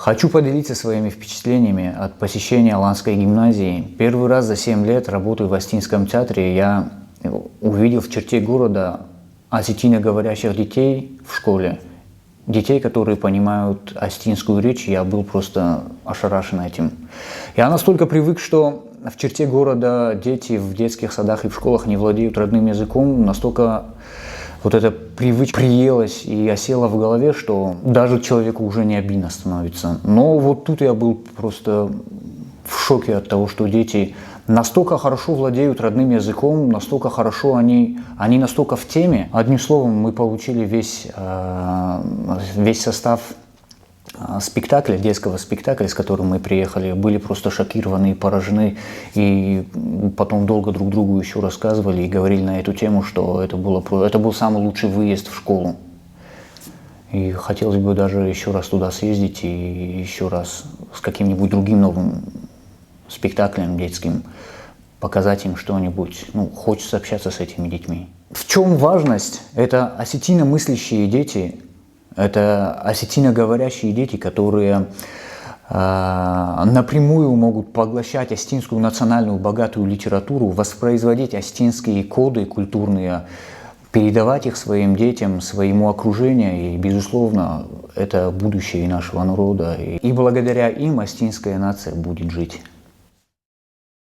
Хочу поделиться своими впечатлениями от посещения Аланской гимназии. Первый раз за 7 лет работаю в Остинском театре. Я увидел в черте города осетиноговорящих детей в школе. Детей, которые понимают остинскую речь, я был просто ошарашен этим. Я настолько привык, что в черте города дети в детских садах и в школах не владеют родным языком, настолько вот эта привычка приелась и осела в голове, что даже человеку уже не обидно становится. Но вот тут я был просто в шоке от того, что дети настолько хорошо владеют родным языком, настолько хорошо они настолько в теме. Одним словом, мы получили весь состав спектакля, детского спектакля, с которым мы приехали, были просто шокированы и поражены, и потом долго друг другу еще рассказывали и говорили на эту тему, что это был самый лучший выезд в школу. И хотелось бы даже еще раз туда съездить и еще раз с каким-нибудь другим новым спектаклем детским показать им что-нибудь. Хочется общаться с этими детьми. В чем важность? Это осетиномыслящие дети, это осетиноговорящие дети, которые напрямую могут поглощать остинскую национальную богатую литературу, воспроизводить остинские коды культурные, передавать их своим детям, своему окружению. И, безусловно, это будущее нашего народа. И благодаря им остинская нация будет жить.